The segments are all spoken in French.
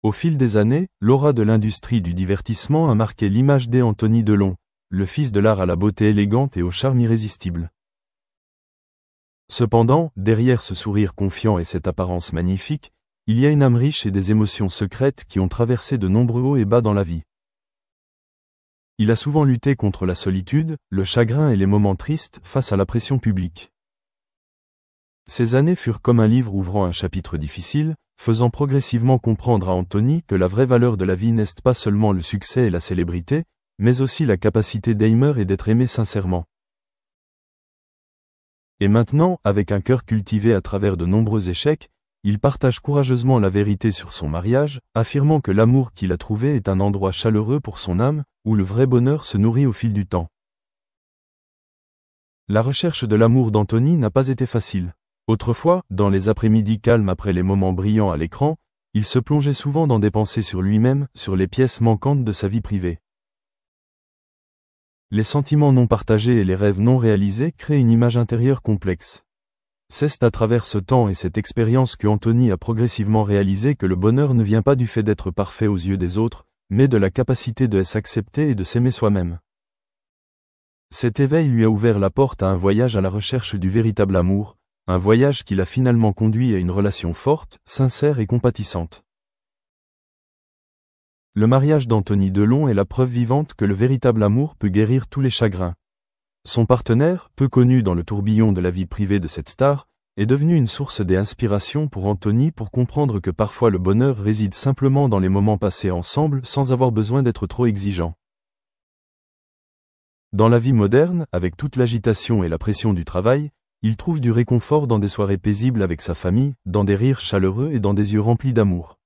Au fil des années, l'aura de l'industrie du divertissement a marqué l'image d'Anthony Delon, le fils de l'art à la beauté élégante et au charme irrésistible. Cependant, derrière ce sourire confiant et cette apparence magnifique, il y a une âme riche et des émotions secrètes qui ont traversé de nombreux hauts et bas dans la vie. Il a souvent lutté contre la solitude, le chagrin et les moments tristes face à la pression publique. Ces années furent comme un livre ouvrant un chapitre difficile, faisant progressivement comprendre à Anthony que la vraie valeur de la vie n'est pas seulement le succès et la célébrité, mais aussi la capacité d'aimer et d'être aimé sincèrement. Et maintenant, avec un cœur cultivé à travers de nombreux échecs, il partage courageusement la vérité sur son mariage, affirmant que l'amour qu'il a trouvé est un endroit chaleureux pour son âme, où le vrai bonheur se nourrit au fil du temps. La recherche de l'amour d'Anthony n'a pas été facile. Autrefois, dans les après-midi calmes après les moments brillants à l'écran, il se plongeait souvent dans des pensées sur lui-même, sur les pièces manquantes de sa vie privée. Les sentiments non partagés et les rêves non réalisés créent une image intérieure complexe. C'est à travers ce temps et cette expérience que Anthony a progressivement réalisé que le bonheur ne vient pas du fait d'être parfait aux yeux des autres, mais de la capacité de s'accepter et de s'aimer soi-même. Cet éveil lui a ouvert la porte à un voyage à la recherche du véritable amour, un voyage qui l'a finalement conduit à une relation forte, sincère et compatissante. Le mariage d'Anthony Delon est la preuve vivante que le véritable amour peut guérir tous les chagrins. Son partenaire, peu connu dans le tourbillon de la vie privée de cette star, est devenu une source d'inspiration pour Anthony pour comprendre que parfois le bonheur réside simplement dans les moments passés ensemble sans avoir besoin d'être trop exigeant. Dans la vie moderne, avec toute l'agitation et la pression du travail, il trouve du réconfort dans des soirées paisibles avec sa famille, dans des rires chaleureux et dans des yeux remplis d'amour.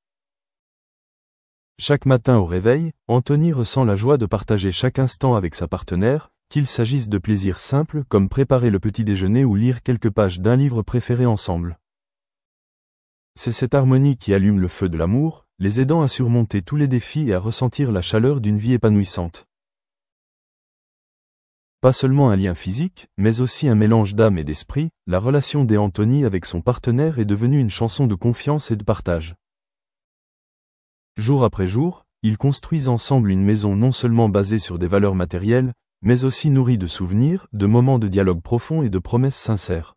Chaque matin au réveil, Anthony ressent la joie de partager chaque instant avec sa partenaire, qu'il s'agisse de plaisirs simples comme préparer le petit déjeuner ou lire quelques pages d'un livre préféré ensemble. C'est cette harmonie qui allume le feu de l'amour, les aidant à surmonter tous les défis et à ressentir la chaleur d'une vie épanouissante. Pas seulement un lien physique, mais aussi un mélange d'âme et d'esprit, la relation d'Anthony avec son partenaire est devenue une chanson de confiance et de partage. Jour après jour, ils construisent ensemble une maison non seulement basée sur des valeurs matérielles, mais aussi nourrie de souvenirs, de moments de dialogue profond et de promesses sincères.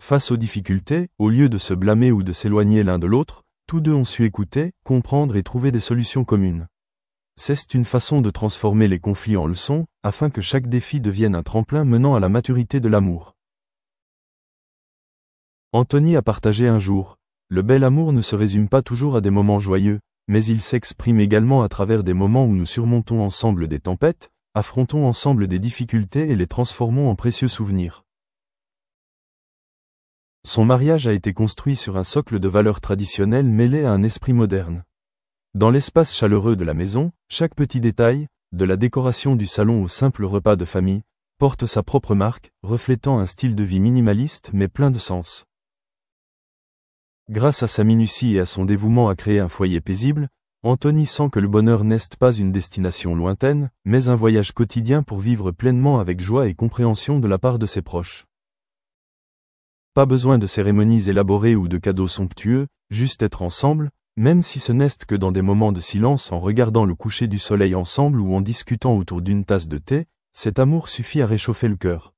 Face aux difficultés, au lieu de se blâmer ou de s'éloigner l'un de l'autre, tous deux ont su écouter, comprendre et trouver des solutions communes. C'est une façon de transformer les conflits en leçons, afin que chaque défi devienne un tremplin menant à la maturité de l'amour. Anthony a partagé un jour. Le bel amour ne se résume pas toujours à des moments joyeux, mais il s'exprime également à travers des moments où nous surmontons ensemble des tempêtes, affrontons ensemble des difficultés et les transformons en précieux souvenirs. Son mariage a été construit sur un socle de valeurs traditionnelles mêlé à un esprit moderne. Dans l'espace chaleureux de la maison, chaque petit détail, de la décoration du salon au simple repas de famille, porte sa propre marque, reflétant un style de vie minimaliste mais plein de sens. Grâce à sa minutie et à son dévouement à créer un foyer paisible, Anthony sent que le bonheur n'est pas une destination lointaine, mais un voyage quotidien pour vivre pleinement avec joie et compréhension de la part de ses proches. Pas besoin de cérémonies élaborées ou de cadeaux somptueux, juste être ensemble, même si ce n'est que dans des moments de silence en regardant le coucher du soleil ensemble ou en discutant autour d'une tasse de thé, cet amour suffit à réchauffer le cœur.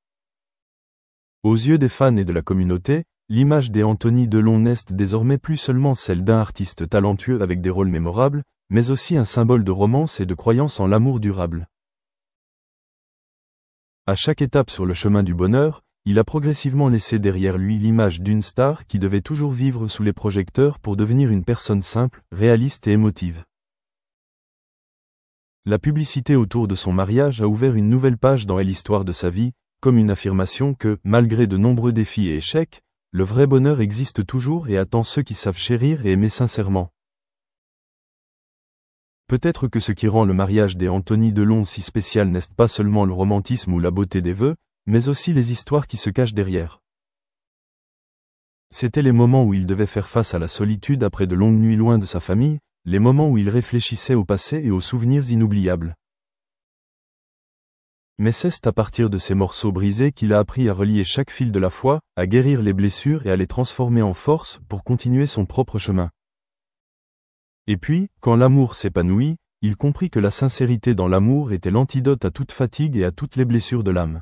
Aux yeux des fans et de la communauté, l'image d'Anthony Delon n'est désormais plus seulement celle d'un artiste talentueux avec des rôles mémorables, mais aussi un symbole de romance et de croyance en l'amour durable. À chaque étape sur le chemin du bonheur, il a progressivement laissé derrière lui l'image d'une star qui devait toujours vivre sous les projecteurs pour devenir une personne simple, réaliste et émotive. La publicité autour de son mariage a ouvert une nouvelle page dans l'histoire de sa vie, comme une affirmation que, malgré de nombreux défis et échecs, le vrai bonheur existe toujours et attend ceux qui savent chérir et aimer sincèrement. Peut-être que ce qui rend le mariage d'Anthony Delon si spécial n'est pas seulement le romantisme ou la beauté des vœux, mais aussi les histoires qui se cachent derrière. C'étaient les moments où il devait faire face à la solitude après de longues nuits loin de sa famille, les moments où il réfléchissait au passé et aux souvenirs inoubliables. Mais c'est à partir de ces morceaux brisés qu'il a appris à relier chaque fil de la foi, à guérir les blessures et à les transformer en force pour continuer son propre chemin. Et puis, quand l'amour s'épanouit, il comprit que la sincérité dans l'amour était l'antidote à toute fatigue et à toutes les blessures de l'âme.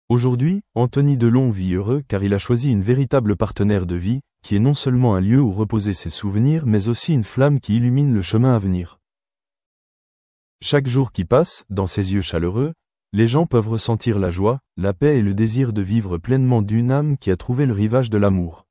Aujourd'hui, Anthony Delon vit heureux car il a choisi une véritable partenaire de vie, qui est non seulement un lieu où reposer ses souvenirs mais aussi une flamme qui illumine le chemin à venir. Chaque jour qui passe, dans ses yeux chaleureux, les gens peuvent ressentir la joie, la paix et le désir de vivre pleinement d'une âme qui a trouvé le rivage de l'amour.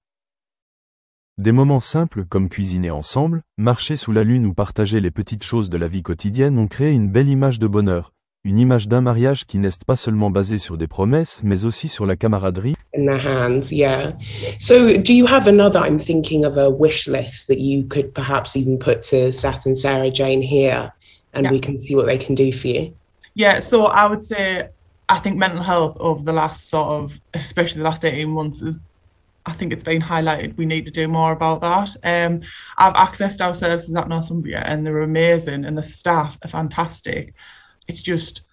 Des moments simples comme cuisiner ensemble, marcher sous la lune ou partager les petites choses de la vie quotidienne ont créé une belle image de bonheur, une image d'un mariage qui n'est pas seulement basé sur des promesses mais aussi sur la camaraderie. In their hands, yeah. So, do you have another? I'm thinking of a wish list that you could perhaps even put to Seth and Sarah Jane here, and we can see what they can do for you. Yeah, so I would say I think mental health over the last sort of, especially the last 18 months, is I think it's been highlighted. We need to do more about that. I've accessed our services at Northumbria and they're amazing and the staff are fantastic. It's just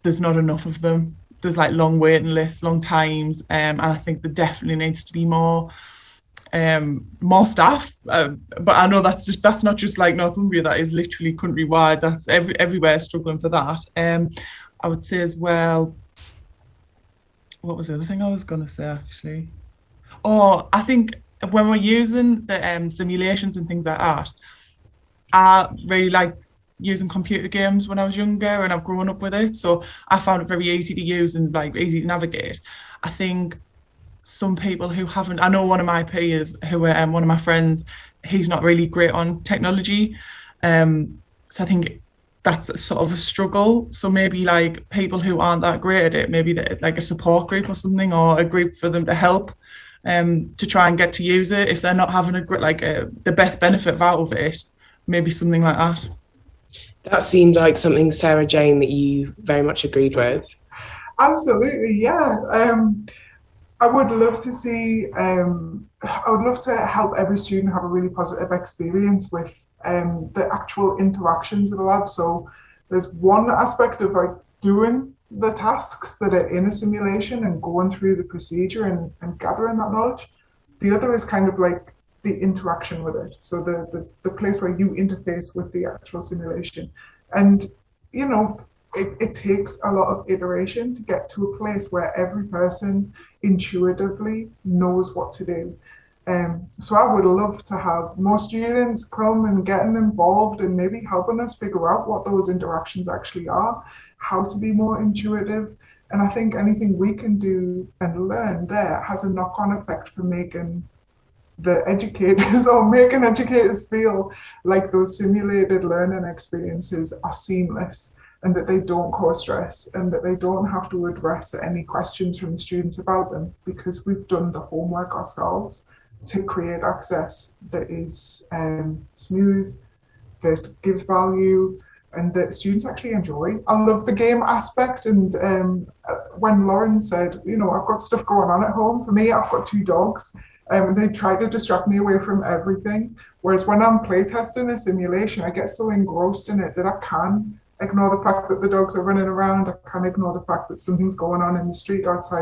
there's not enough of them. There's like long waiting lists, long times, and I think there definitely needs to be more staff. But I know that's not just like Northumbria. That is literally countrywide. That's everywhere struggling for that. I would say as well. What was the other thing I was going to say actually? Oh, I think when we're using the simulations and things like that, I really like using computer games when I was younger and I've grown up with it. So I found it very easy to use and like easy to navigate. I think some people who haven't, I know one of my peers who one of my friends, he's not really great on technology. So I think that's sort of a struggle. So maybe like people who aren't that great at it, maybe like a support group or something, or a group for them to help to try and get to use it if they're not having the best benefit out of it, maybe something like that. That seemed like something, Sarah Jane, that you very much agreed with. Absolutely, yeah. I would love to see, I would love to help every student have a really positive experience with the actual interactions of the lab. So there's one aspect of like doing the tasks that are in a simulation and going through the procedure and gathering that knowledge. The other is kind of like the interaction with it. So the place where you interface with the actual simulation. And, you know, it takes a lot of iteration to get to a place where every person intuitively knows what to do. So I would love to have more students come and getting involved and maybe helping us figure out what those interactions actually are, how to be more intuitive. And I think anything we can do and learn there has a knock-on effect for making the educators or making educators feel like those simulated learning experiences are seamless and that they don't cause stress and that they don't have to address any questions from the students about them because we've done the homework ourselves to create access that is smooth, that gives value, and that students actually enjoy. I love the game aspect, and when Lauren said, you know, I've got stuff going on at home, for me, I've got 2 dogs, they try to distract me away from everything. Whereas when I'm playtesting a simulation, I get so engrossed in it that I can ignore the fact that the dogs are running around. I can ignore the fact that something's going on in the street outside